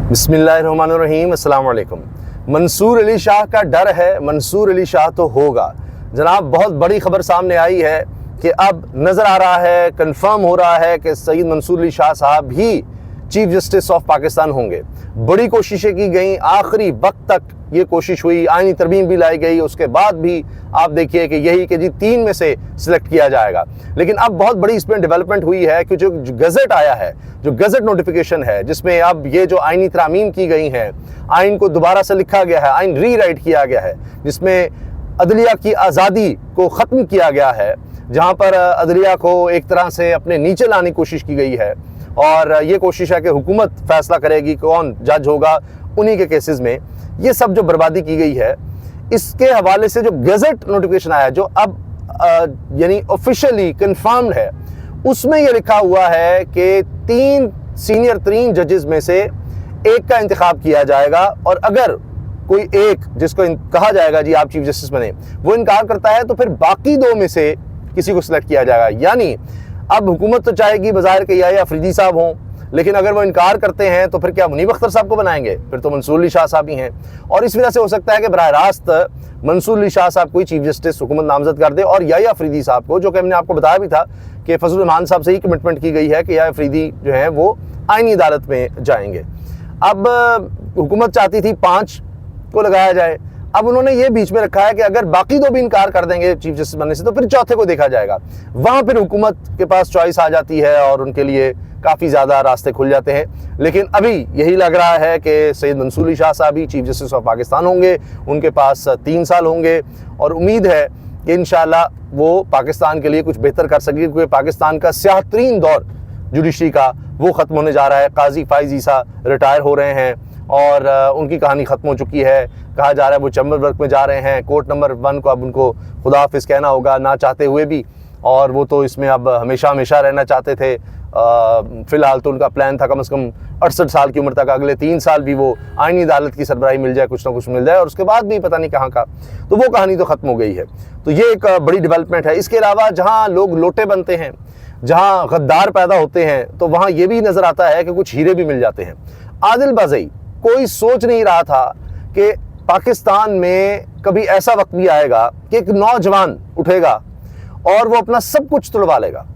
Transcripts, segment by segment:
बिस्मिल्लाहिर्रहमानिर्रहीम, अस्सलाम वालेकुम। मंसूर अली शाह का डर है, मंसूर अली शाह तो होगा। जनाब, बहुत बड़ी खबर सामने आई है कि अब नज़र आ रहा है, कंफर्म हो रहा है कि सईद मंसूर अली शाह साहब ही चीफ जस्टिस ऑफ पाकिस्तान होंगे। बड़ी कोशिशें की गई, आखिरी वक्त तक ये कोशिश हुई, आईनी तरमीम भी लाई गई, उसके बाद भी आप देखिए कि यही कि जी 3 में से सिलेक्ट किया जाएगा। लेकिन अब बहुत बड़ी इसमें डेवलपमेंट हुई है कि जो गज़ट आया है, जो गज़ट नोटिफिकेशन है, जिसमें अब ये जो आईनी तरामीम की गई हैं, आइन को दोबारा से लिखा गया है, आइन रीराइट किया गया है, जिसमें अदलिया की आज़ादी को ख़त्म किया गया है, जहाँ पर अदलिया को एक तरह से अपने नीचे लाने की कोशिश की गई है। और ये कोशिश है कि हुकूमत फैसला करेगी कौन जज होगा उन्हीं के केसेस में। ये सब जो बर्बादी की गई है, इसके हवाले से जो गज़ट नोटिफिकेशन आया, जो अब यानी ऑफिशियली कंफर्म्ड है, उसमें ये लिखा हुआ है कि 3 सीनियर 3 जजेस में से एक का इंतखाब किया जाएगा, और अगर कोई एक जिसको कहा जाएगा जी आप चीफ जस्टिस बने, वो इनकार करता है तो फिर बाकी 2 में से किसी को सिलेक्ट किया जाएगा। यानी अब हुकूमत तो चाहेगी बज़ाहिर के या अफरीदी साहब हों, लेकिन अगर वो इनकार करते हैं तो फिर क्या मुनीब अख्तर साहब को बनाएंगे? फिर तो मंसूर अली शाह साहब ही हैं। और इस वजह से हो सकता है कि बराह रास्त मंसूर अली शाह साहब को ही चीफ जस्टिस हुकूमत नामजद कर दे, और या अफरीदी साहब को, जो कि हमने आपको बताया भी था कि फजल रहमान साहब से ही कमिटमेंट की गई है कि या अफरीदी जो है वो आईनी अदालत में जाएंगे। अब हुकूमत चाहती थी 5 को लगाया जाए, अब उन्होंने ये बीच में रखा है कि अगर बाकी 2 भी इनकार कर देंगे चीफ जस्टिस बनने से तो फिर चौथे को देखा जाएगा। वहां फिर हुकूमत के पास चॉइस आ जाती है और उनके लिए काफ़ी ज़्यादा रास्ते खुल जाते हैं। लेकिन अभी यही लग रहा है कि सैयद मंसूर अली शाह साहब ही चीफ जस्टिस ऑफ पाकिस्तान होंगे, उनके पास 3 साल होंगे, और उम्मीद है कि इंशाल्लाह वो पाकिस्तान के लिए कुछ बेहतर कर सकेंगे, क्योंकि पाकिस्तान का स्याह तरीन दौर जुडिशरी का वो ख़त्म होने जा रहा है। काजी फाइज ईसा रिटायर हो रहे हैं और उनकी कहानी ख़त्म हो चुकी है। कहा जा रहा है वो चैम्बर में जा रहे हैं, कोर्ट नंबर 1 को अब उनको खुदा हाफिज़ कहना होगा, ना चाहते हुए भी, और वो तो इसमें अब हमेशा हमेशा रहना चाहते थे। फ़िलहाल तो उनका प्लान था कम से कम 68 साल की उम्र तक, अगले 3 साल भी वो आईनी अदालत की सरबराही मिल जाए, कुछ ना कुछ मिल जाए, और उसके बाद भी पता नहीं कहाँ का, तो वो कहानी तो ख़त्म हो गई है। तो ये एक बड़ी डेवलपमेंट है। इसके अलावा जहाँ लोग लोटे बनते हैं, जहाँ गद्दार पैदा होते हैं, तो वहाँ ये भी नज़र आता है कि कुछ हीरे भी मिल जाते हैं। आदिल बाज़ई, कोई सोच नहीं रहा था कि पाकिस्तान में कभी ऐसा वक्त भी आएगा कि एक नौजवान उठेगा और वो अपना सब कुछ तुड़वा लेगा।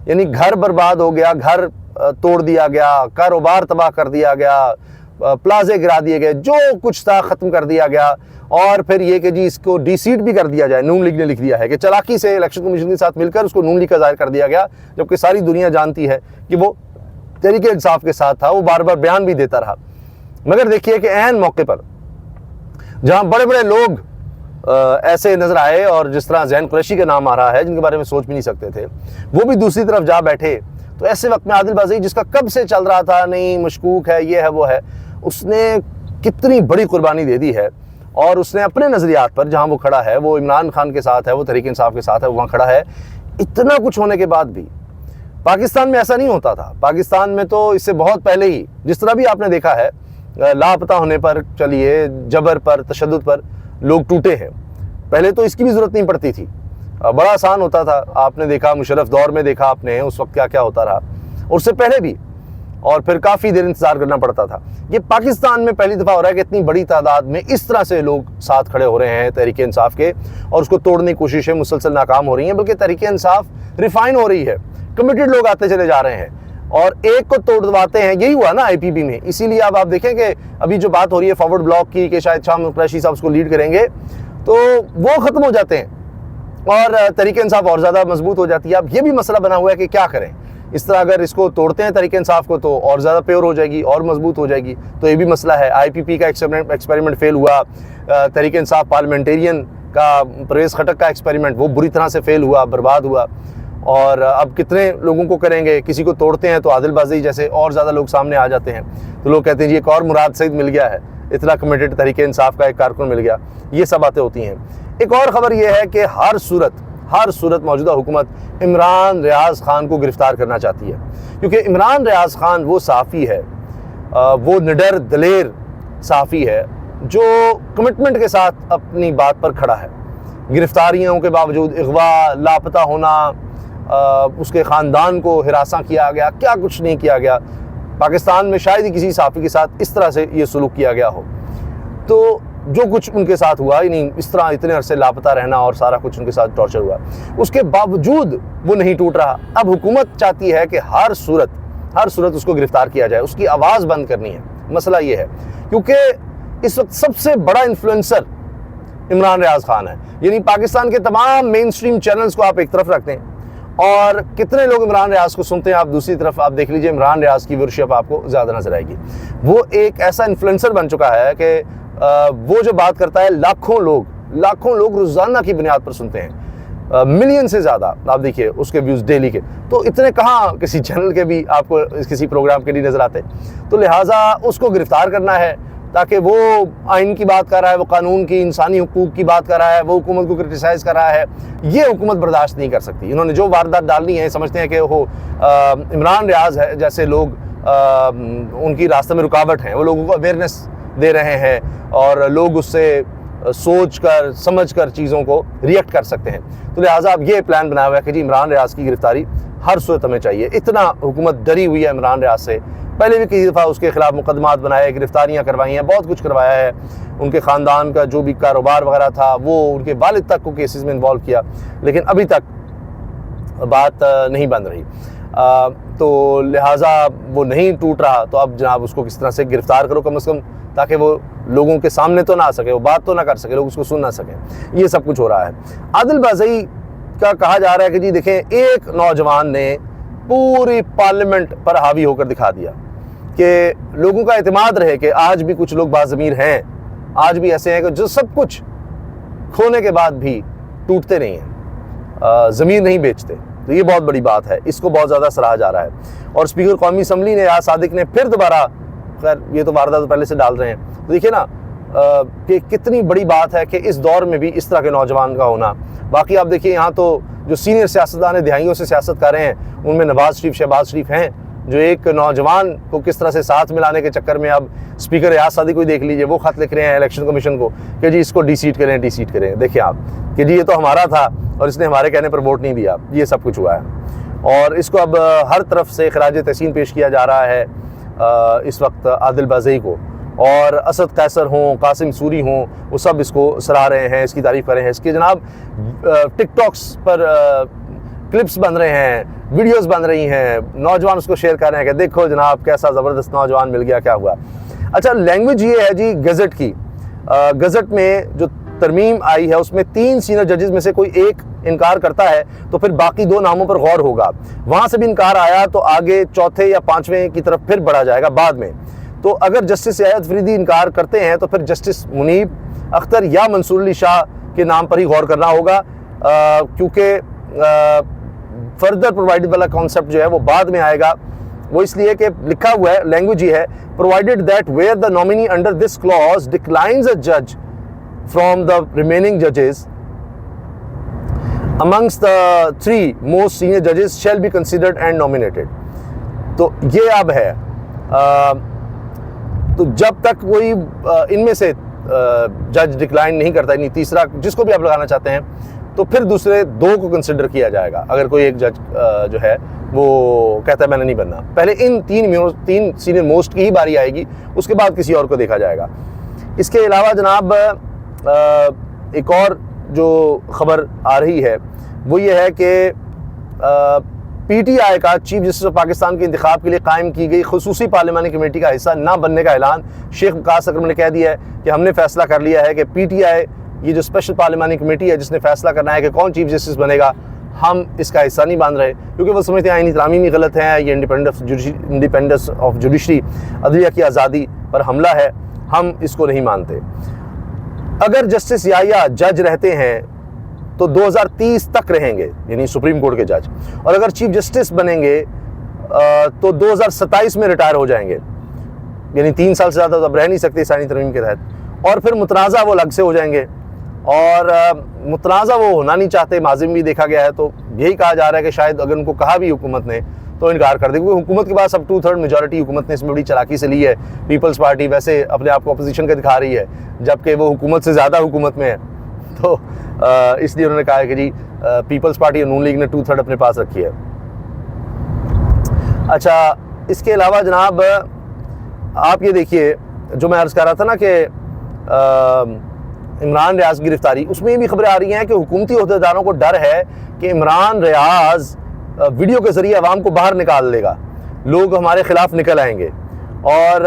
यानी घर बर्बाद हो गया, घर तोड़ दिया गया, कारोबार तबाह कर दिया गया, प्लाजे गिरा दिए गए, जो कुछ था ख़त्म कर दिया गया, और फिर ये कि जी इसको डीसीट भी कर दिया जाए। नून लीग ने लिख दिया है कि चालाकी से इलेक्शन कमीशन के साथ मिलकर उसको नून लीग का जाहिर कर दिया गया, जबकि सारी दुनिया जानती है कि वो तहरीक इंसाफ के साथ था। वो बार बार बयान भी देता रहा, मगर देखिए कि ऐन मौके पर जहाँ बड़े बड़े लोग ऐसे नजर आए, और जिस तरह ज़ैन कुरैशी का नाम आ रहा है, जिनके बारे में सोच भी नहीं सकते थे, वो भी दूसरी तरफ जा बैठे, तो ऐसे वक्त में आदिल बाज़ई, जिसका कब से चल रहा था नहीं मशकूक है, ये है वो है, उसने कितनी बड़ी कुर्बानी दे दी है। और उसने अपने नज़रियात पर, जहाँ वो खड़ा है, वो इमरान खान के साथ है, वो तहरीक इंसाफ के साथ है, वहाँ खड़ा है। इतना कुछ होने के बाद भी पाकिस्तान में ऐसा नहीं होता था। पाकिस्तान में तो इससे बहुत पहले ही, जिस तरह भी आपने देखा है, लापता होने पर, चलिए जबर पर, तशद्दुद पर लोग टूटे हैं। पहले तो इसकी भी ज़रूरत नहीं पड़ती थी, बड़ा आसान होता था। आपने देखा मुशर्रफ दौर में, देखा आपने उस वक्त क्या क्या होता रहा, और उससे पहले भी, और फिर काफ़ी देर इंतज़ार करना पड़ता था। ये पाकिस्तान में पहली दफ़ा हो रहा है कि इतनी बड़ी तादाद में इस तरह से लोग साथ खड़े हो रहे हैं तहरीक इंसाफ के, और उसको तोड़ने की कोशिशें मुसलसल नाकाम हो रही हैं, बल्कि तहरीक इंसाफ रिफाइन हो रही है, कमिटेड लोग आते चले जा रहे हैं और एक को तोड़वाते हैं। यही हुआ ना आईपीपी में। इसीलिए अब आप देखें कि अभी जो बात हो रही है फॉरवर्ड ब्लॉक की कि शायद शाह कुरैशी साहब उसको लीड करेंगे, तो वो ख़त्म हो जाते हैं और तहरीक इंसाफ और ज़्यादा मजबूत हो जाती है। अब ये भी मसला बना हुआ है कि क्या करें। इस तरह अगर इसको तोड़ते हैं तहरीक इंसाफ को, तो और ज़्यादा प्योर हो जाएगी और मजबूत हो जाएगी, तो ये भी मसला है। आईपीपी का एक्सपेरिमेंट फेल हुआ, तहरीक इंसाफ पार्लियामेंटेरियन का, परवेज़ खटक का एक्सपेरिमेंट, वो बुरी तरह से फेल हुआ, बर्बाद हुआ। और अब कितने लोगों को करेंगे? किसी को तोड़ते हैं तो आदिल बाज़ई जैसे और ज़्यादा लोग सामने आ जाते हैं, तो लोग कहते हैं जी एक और मुराद सईद मिल गया है, इतना कमिटेड तहरीक इंसाफ का एक कारकुन मिल गया। ये सब बातें होती हैं। एक और ख़बर यह है कि हर सूरत मौजूदा हुकूमत इमरान रियाज़ खान को गिरफ़्तार करना चाहती है, क्योंकि इमरान रियाज़ खान वो सहाफ़ी है, वो निडर दलेर सहाफ़ी है, जो कमिटमेंट के साथ अपनी बात पर खड़ा है। गिरफ़्तारियों के बावजूद, अगवा, लापता होना, उसके ख़ानदान को हिरासा किया गया, क्या कुछ नहीं किया गया, पाकिस्तान में शायद ही किसी सहाफ़ी के साथ इस तरह से ये सलूक किया गया हो। तो जो कुछ उनके साथ हुआ, यानी इस तरह इतने अरसे लापता रहना और सारा कुछ उनके साथ टॉर्चर हुआ, उसके बावजूद वो नहीं टूट रहा। अब हुकूमत चाहती है कि हर सूरत उसको गिरफ्तार किया जाए, उसकी आवाज़ बंद करनी है। मसला ये है क्योंकि इस वक्त सबसे बड़ा इन्फ्लुएंसर इमरान रियाज खान है। यानी पाकिस्तान के तमाम मेन स्ट्रीम चैनल्स को आप एक तरफ रखते हैं और कितने लोग इमरान रियाज को सुनते हैं, आप दूसरी तरफ आप देख लीजिए इमरान रियाज की व्यूअरशिप आपको ज़्यादा नजर आएगी। वो एक ऐसा इन्फ्लुएंसर बन चुका है कि वो जो बात करता है लाखों लोग रोज़ाना की बुनियाद पर सुनते हैं, मिलियन से ज़्यादा आप देखिए उसके व्यूज़ डेली के। तो इतने कहाँ किसी चैनल के भी आपको किसी प्रोग्राम के लिए नज़र आते। तो लिहाजा उसको गिरफ्तार करना है ताकि वो आइन की बात कर रहा है, वो कानून की, इंसानी हुकूक की बात कर रहा है, वो हुकूमत को क्रिटिसाइज़ कर रहा है। ये हुकूमत बर्दाश्त नहीं कर सकती। इन्होंने जो वारदात डालनी है, समझते हैं कि वो इमरान रियाज है जैसे लोग उनकी रास्ते में रुकावट हैं, वो लोगों को अवेयरनेस दे रहे हैं और लोग उससे सोच कर समझ कर चीज़ों को रिएक्ट कर सकते हैं। तो लिहाजा अब ये प्लान बनाया हुआ है कि जी इमरान रियाज की गिरफ्तारी हर सूरत हमें चाहिए। इतना हुकूमत डरी हुई है इमरान रियाज से, पहले भी कई दफ़ा उसके खिलाफ मुकदमात बनाए, गिरफ्तारियाँ करवाई हैं, बहुत कुछ करवाया है। उनके ख़ानदान का जो भी कारोबार वगैरह था वो उनके वालिद तक को केसेस में इन्वॉल्व किया, लेकिन अभी तक बात नहीं बन रही। तो लिहाजा वो नहीं टूट रहा। तो अब जनाब उसको किस तरह से गिरफ्तार करो कम से कम, ताकि वो लोगों के सामने तो ना आ सके, वो बात तो ना कर सके, लोग उसको सुन ना सकें। ये सब कुछ हो रहा है। आदिल बाज़ई का कहा जा रहा है कि जी देखें, एक नौजवान ने पूरी पार्लियामेंट पर हावी होकर दिखा दिया कि लोगों का एतमाद रहे कि आज भी कुछ लोग बाज़मीर हैं, आज भी ऐसे हैं कि जो सब कुछ खोने के बाद भी टूटते नहीं हैं, ज़मीर नहीं बेचते। तो ये बहुत बड़ी बात है, इसको बहुत ज़्यादा सराहा जा रहा है। और स्पीकर कौमी असम्बली ने यार सादिक ने फिर दोबारा, खैर ये तो वारदात तो पहले से डाल रहे हैं, तो देखिए ना कि कितनी बड़ी बात है कि इस दौर में भी इस तरह के नौजवान का होना। बाकी आप देखिए यहाँ तो जो सीनियर सियासतदान दिहाइयों से सियासत कर रहे हैं, उनमें नवाज शरीफ, शहबाज शरीफ हैं, जो एक नौजवान को किस तरह से साथ मिलाने के चक्कर में अब स्पीकर रियाज सादिक को देख लीजिए, वो खत लिख रहे हैं इलेक्शन कमीशन को कि जी इसको डिसीट करें। देखिए आप कि जी ये तो हमारा था और इसने हमारे कहने पर वोट नहीं दिया। ये सब कुछ हुआ है और इसको अब हर तरफ से खराज तहसीन पेश किया जा रहा है इस वक्त आदिल बाज़ई को। और असद कैसर हों, कासिम सूरी हों, वो सब इसको सराह रहे हैं, इसकी तारीफ़ कर रहे हैं। इसके जनाब टिकटॉक्स पर क्लिप्स बन रहे हैं, वीडियोस बन रही हैं, नौजवान उसको शेयर कर रहे हैं कि देखो जनाब कैसा ज़बरदस्त नौजवान मिल गया, क्या हुआ। अच्छा, लैंग्वेज ये है जी गज़ट की। गज़ट में जो तरमीम आई है उसमें 3 सीनियर जजेस में से कोई एक इनकार करता है तो फिर बाकी 2 नामों पर गौर होगा। वहाँ से भी इनकार आया तो आगे चौथे या 5वें की तरफ फिर बढ़ा जाएगा बाद में। तो अगर जस्टिस सैयद फरीदी इनकार करते हैं तो फिर जस्टिस मुनीब अख्तर या मंसूर अली शाह के नाम पर ही गौर करना होगा, क्योंकि फर्दर प्रोवाइडेड वाला कॉन्सेप्ट जो है वो बाद में आएगा। वो इसलिए कि लिखा हुआ है, लैंग्वेज ही है, provided that where the nominee under this clause declines अ जज फ्रॉम द रिमेनिंग जजेस amongst the 3 most senior judges shall be considered and nominated। तो ये अब है। तो जब तक कोई इनमें से जज डिक्लाइन नहीं करता, नहीं तीसरा जिसको भी आप लगाना चाहते हैं, तो फिर दूसरे 2 को कंसिडर किया जाएगा। अगर कोई एक जज जो है वो कहता है मैंने नहीं बनना, पहले इन 3 सीनियर मोस्ट की ही बारी आएगी, उसके बाद किसी और को देखा जाएगा। इसके अलावा जनाब एक और जो खबर आ रही है वो ये है कि PTI का चीफ जस्टिस ऑफ पाकिस्तान के इंतखाब के लिए कायम की गई खुसूसी पार्लिमानी कमेटी का हिस्सा ना बनने का ऐलान शेख वकास अकरम ने कह दिया है कि हमने फैसला कर लिया है कि PTI, ये जो स्पेशल पार्लिमानी कमेटी है जिसने फैसला करना है कि कौन चीफ जस्टिस बनेगा, हम इसका हिस्सा नहीं मान रहे, क्योंकि वो समझते हैं आईनी तरामीम ही गलत है, ये इंडिपेंडेंस ऑफ जुडिशरी, अदलिया की आज़ादी पर हमला है, हम इसको नहीं मानते। अगर जस्टिस याया जज रहते हैं तो 2030 तक रहेंगे, यानी सुप्रीम कोर्ट के जज, और अगर चीफ जस्टिस बनेंगे तो 2027 में रिटायर हो जाएंगे, यानी 3 साल से ज़्यादा तो अब रह नहीं सकते इसानी तरमीम के तहत। और फिर मुतनाज़ा वो अलग से हो जाएंगे, और मुतनाज़ा वो होना नहीं चाहते, माज़िम भी देखा गया है। तो यही कहा जा रहा है कि शायद अगर उनको कहा भी हुकूमत ने तो इनकार कर दे, क्योंकि हुकूमत के पास अब 2/3 मेजॉरिटी हुकूमत ने इसमें बड़ी चालाकी से ली है। पीपल्स पार्टी वैसे अपने आप को अपोजिशन का दिखा रही है, जबकि वो हुकूमत से ज़्यादा हुकूमत में है। तो इसलिए उन्होंने कहा है कि जी पीपल्स पार्टी और नून लीग ने 2/3 अपने पास रखी है। अच्छा, इसके अलावा जनाब आप ये देखिए, जो मैं अर्ज़ कर रहा था ना कि इमरान रियाज की गिरफ्तारी, उसमें ये भी खबरें आ रही हैं कि हुकूमती अहदेदारों को डर है कि इमरान रियाज वीडियो के ज़रिए आवाम को बाहर निकाल लेगा, लोग हमारे ख़िलाफ़ निकल आएंगे और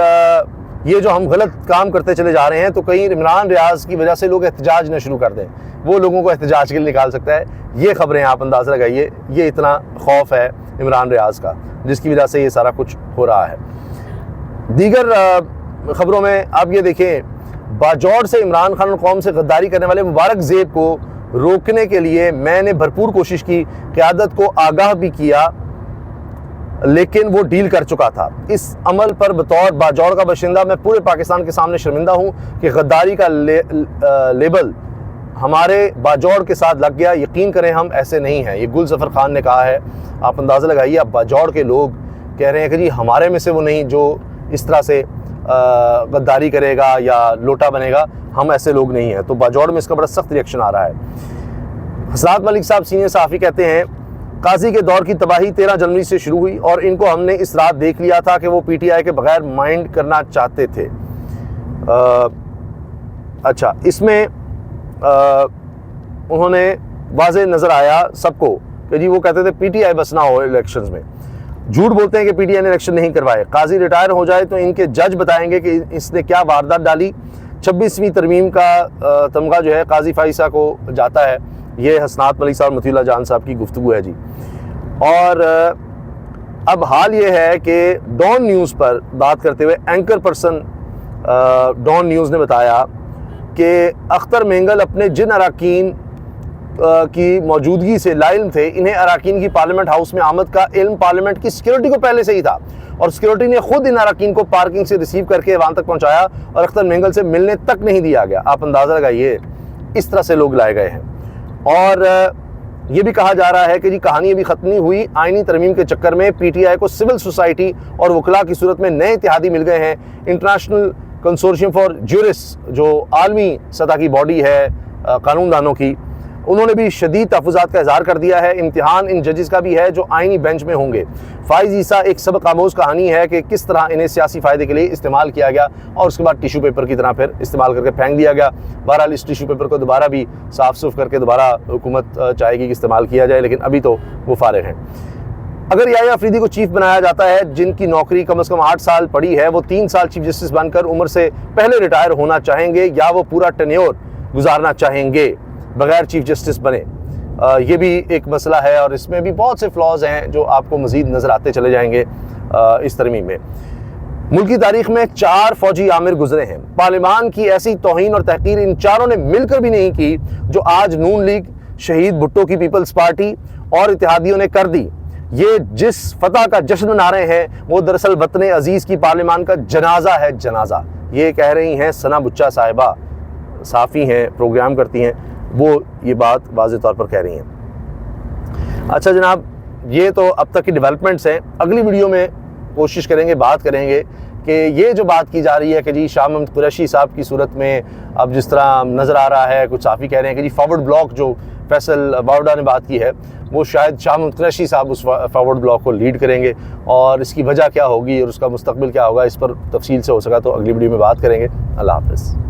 ये जो हम गलत काम करते चले जा रहे हैं तो कहीं इमरान रियाज की वजह से लोग एहतजाज न शुरू कर दें, वो लोगों को एहतजाज के लिए निकाल सकता है। ये खबरें आप अंदाज़ा लगाइए, ये इतना खौफ है इमरान रियाज का, जिसकी वजह से ये सारा कुछ हो रहा है। दीगर खबरों में आप ये देखें, बाजौड़ से इमरान खान और कौम से गद्दारी करने वाले मुबारक ज़ेब को रोकने के लिए मैंने भरपूर कोशिश की, क़यादत को आगाह भी किया, लेकिन वो डील कर चुका था। इस अमल पर बतौर बाजौड़ का बाशिंदा मैं पूरे पाकिस्तान के सामने शर्मिंदा हूँ कि गद्दारी का लेबल हमारे बाजौड़ के साथ लग गया। यकीन करें हम ऐसे नहीं हैं। ये गुल ज़फ़र खान ने कहा है। आप अंदाज़ा लगाइए, आप बाजौड़ के लोग कह रहे हैं कि जी हमारे में से वो नहीं जो इस तरह से गद्दारी करेगा या लोटा बनेगा, हम ऐसे लोग नहीं हैं। तो बाजौड़ में इसका बड़ा सख्त रिएक्शन आ रहा है। हसनात मलिक साहब सीनियर सहाफ़ी कहते हैं, काजी के दौर की तबाही 13 जनवरी से शुरू हुई और इनको हमने इस रात देख लिया था कि वो पीटीआई के बगैर माइंड करना चाहते थे। अच्छा, इसमें उन्होंने वाज़े नज़र आया सबको कि जी वो कहते थे पीटीआई बस ना हो इलेक्शंस में। झूठ बोलते हैं कि पीटीआई ने इलेक्शन नहीं करवाए। काजी रिटायर हो जाए तो इनके जज बताएंगे कि इसने क्या वारदात डाली। 26वीं तरमीम का तमगा जो है काजी फाइसा को जाता है। ये हसनात मलिक साहब मतीउल्लाह जान साहब की गुफ्तगू है जी। और अब हाल ये है कि डॉन न्यूज़ पर बात करते हुए एंकर पर्सन डॉन न्यूज़ ने बताया कि अख्तर मेंगल अपने जिन अराकीन की मौजूदगी से लाइल्म थे, इन्हें अराकीन की पार्लियामेंट हाउस में आमद का इल्म पार्लियामेंट की सिक्योरिटी को पहले से ही था और सिक्योरिटी ने खुद इन अराकीन को पार्किंग से रिसीव करके ऐवान तक पहुंचाया और अख्तर मेंगल से मिलने तक नहीं दिया गया। आप अंदाज़ा लगाइए, इस तरह से लोग लाए गए हैं। और ये भी कहा जा रहा है कि जी कहानी अभी ख़त्म नहीं हुई। आइनी तरमीम के चक्कर में पीटीआई को सिविल सोसाइटी और वकला की सूरत में नए इत्तेहादी मिल गए हैं। इंटरनेशनल कंसोर्शियम फॉर ज्यूरिस्ट, जो आलमी सतह की बॉडी है कानूनदानों की, उन्होंने भी शदीद तहफ़्फ़ुज़ात का इज़हार कर दिया है। इम्तिहान इन जजेस का भी है जो आइनी बेंच में होंगे। फ़ाइज़ ईसा एक सबक आमोज़ कहानी है कि किस तरह इन्हें सियासी फ़ायदे के लिए इस्तेमाल किया गया और उसके बाद टिशू पेपर की तरह फिर इस्तेमाल करके फेंक दिया गया। बहरहाल इस टिशू पेपर को दोबारा भी साफ़ सुफ करके दोबारा हुकूमत चाहेगी कि इस्तेमाल किया जाए, लेकिन अभी तो वो फारिग हैं। अगर याहिया अफरीदी को चीफ बनाया जाता है, जिनकी नौकरी कम से कम 8 साल पड़ी है, वो 3 साल चीफ जस्टिस बनकर उम्र से पहले रिटायर होना चाहेंगे या वो पूरा टेन्योर गुजारना चाहेंगे बगैर चीफ जस्टिस बने। ये भी एक मसला है और इसमें भी बहुत से फ्लॉज हैं जो आपको मज़ीद नज़र आते चले जाएंगे। इस तरमीम में मुल्क की तारीख में 4 फौजी आमिर गुजरे हैं। पार्लियामान की ऐसी तौहीन और तहकीर इन चारों ने मिलकर भी नहीं की जो आज नून लीग, शहीद भुट्टो की पीपल्स पार्टी और इत्तेहादियों ने कर दी। ये जिस फतह का जश्न मना रहे हैं वो दरअसल वतन अजीज़ की पार्लियामान का जनाजा है, जनाजा। ये कह रही हैं सना बुच्चा साहिबा, साफ़ी हैं, प्रोग्राम करती हैं, वो ये बात वाज़ेह तौर पर कह रही हैं। अच्छा जनाब, ये तो अब तक की डेवलपमेंट्स हैं। अगली वीडियो में कोशिश करेंगे, बात करेंगे कि ये जो बात की जा रही है कि जी शाह महमूद कुरैशी साहब की सूरत में अब जिस तरह नज़र आ रहा है, कुछ साफ़ी कह रहे हैं कि जी फॉरवर्ड ब्लॉक जो फैसल बावड़ा ने बात की है, वो शायद शाह महमूद कुरैशी साहब उस फॉरवर्ड ब्लॉक को लीड करेंगे और इसकी वजह क्या होगी और उसका मुस्तकबिल क्या होगा, इस पर तफसील से हो सका तो अगली वीडियो में बात करेंगे। अल्लाह हाफ़िज़।